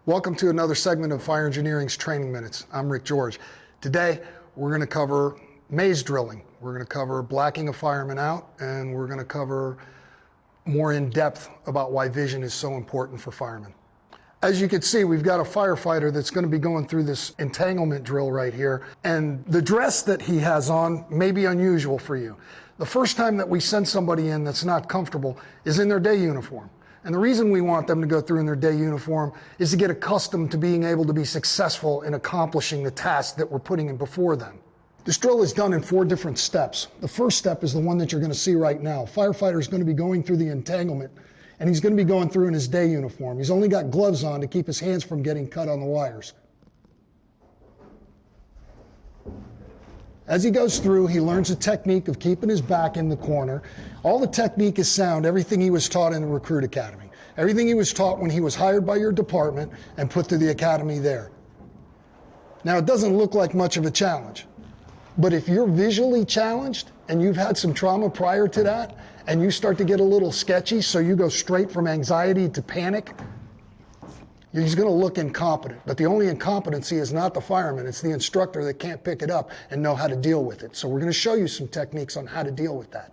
Welcome to another segment of Fire Engineering's Training Minutes. I'm Rick George. Today, we're going to cover maze drilling. We're going to cover blacking a fireman out, and we're going to cover more in depth about why vision is so important for firemen. As you can see, we've got a firefighter that's going to be going through this entanglement drill right here, and the dress that he has on may be unusual for you. The first time that we send somebody in that's not comfortable is in their day uniform. And the reason we want them to go through in their day uniform is to get accustomed to being able to be successful in accomplishing the task that we're putting in before them. This drill is done in 4 different steps. The first step is the one that you're going to see right now. Firefighter is going to be going through the entanglement, and he's going to be going through in his day uniform. He's only got gloves on to keep his hands from getting cut on the wires. As he goes through, he learns the technique of keeping his back in the corner. All the technique is sound, everything he was taught in the Recruit Academy. Everything he was taught when he was hired by your department and put through the academy there. Now, it doesn't look like much of a challenge, but if you're visually challenged and you've had some trauma prior to that, and you start to get a little sketchy, so you go straight from anxiety to panic, he's going to look incompetent. But the only incompetency is not the fireman, it's the instructor that can't pick it up and know how to deal with it. So we're going to show you some techniques on how to deal with that.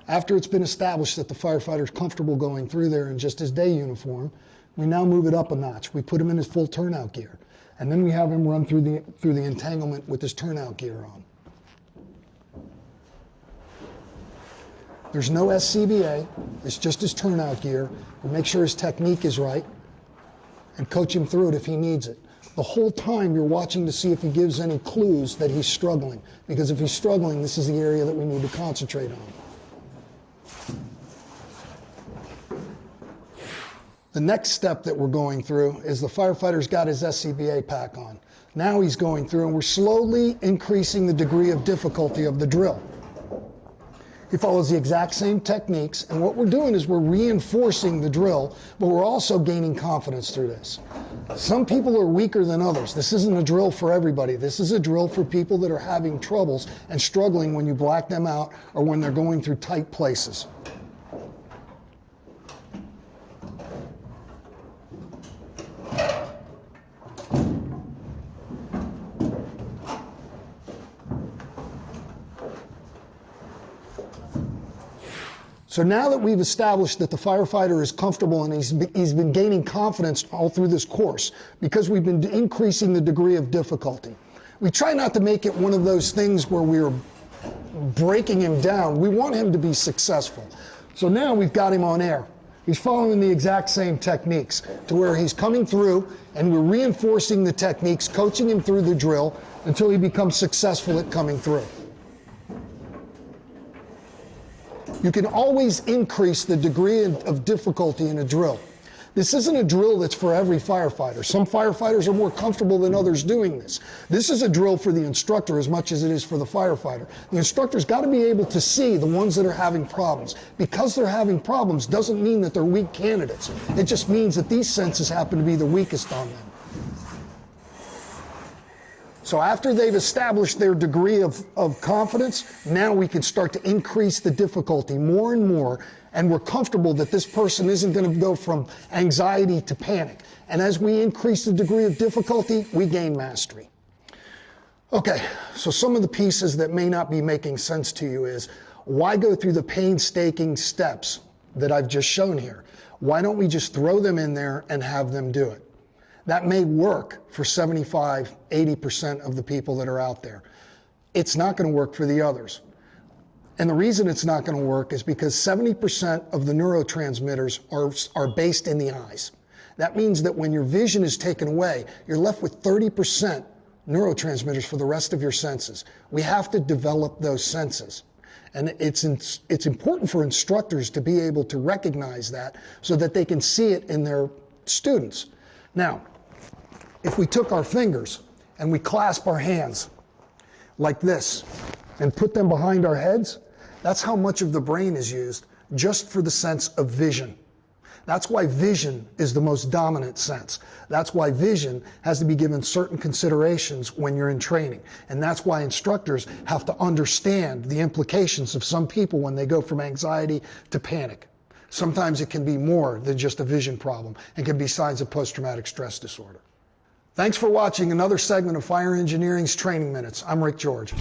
After it's been established that the firefighter is comfortable going through there in just his day uniform, we now move it up a notch. We put him in his full turnout gear. And then we have him run through the entanglement with his turnout gear on. There's no SCBA, it's just his turnout gear. We make sure his technique is right and coach him through it if he needs it. The whole time you're watching to see if he gives any clues that he's struggling, because if he's struggling, this is the area that we need to concentrate on. The next step that we're going through is the firefighter's got his SCBA pack on. Now he's going through, and we're slowly increasing the degree of difficulty of the drill. He follows the exact same techniques, and what we're doing is we're reinforcing the drill, but we're also gaining confidence through this. Some people are weaker than others. This isn't a drill for everybody. This is a drill for people that are having troubles and struggling when you black them out or when they're going through tight places. So now that we've established that the firefighter is comfortable and he's been gaining confidence all through this course, because we've been increasing the degree of difficulty. We try not to make it one of those things where we're breaking him down. We want him to be successful. So now we've got him on air. He's following the exact same techniques to where he's coming through, and we're reinforcing the techniques, coaching him through the drill until he becomes successful at coming through. You can always increase the degree of difficulty in a drill. This isn't a drill that's for every firefighter. Some firefighters are more comfortable than others doing this. This is a drill for the instructor as much as it is for the firefighter. The instructor's got to be able to see the ones that are having problems. Because they're having problems doesn't mean that they're weak candidates. It just means that these senses happen to be the weakest on them. So after they've established their degree of confidence, now we can start to increase the difficulty more and more, and we're comfortable that this person isn't going to go from anxiety to panic. And as we increase the degree of difficulty, we gain mastery. Okay, so some of the pieces that may not be making sense to you is, why go through the painstaking steps that I've just shown here? Why don't we just throw them in there and have them do it? That may work for 75, 80% of the people that are out there. It's not going to work for the others. And the reason it's not going to work is because 70% of the neurotransmitters are based in the eyes. That means that when your vision is taken away, you're left with 30% neurotransmitters for the rest of your senses. We have to develop those senses. And it's important for instructors to be able to recognize that so that they can see it in their students. Now, if we took our fingers and we clasp our hands like this and put them behind our heads, that's how much of the brain is used just for the sense of vision. That's why vision is the most dominant sense. That's why vision has to be given certain considerations when you're in training. And that's why instructors have to understand the implications of some people when they go from anxiety to panic. Sometimes it can be more than just a vision problem and can be signs of post-traumatic stress disorder. Thanks for watching another segment of Fire Engineering's Training Minutes. I'm Rick George.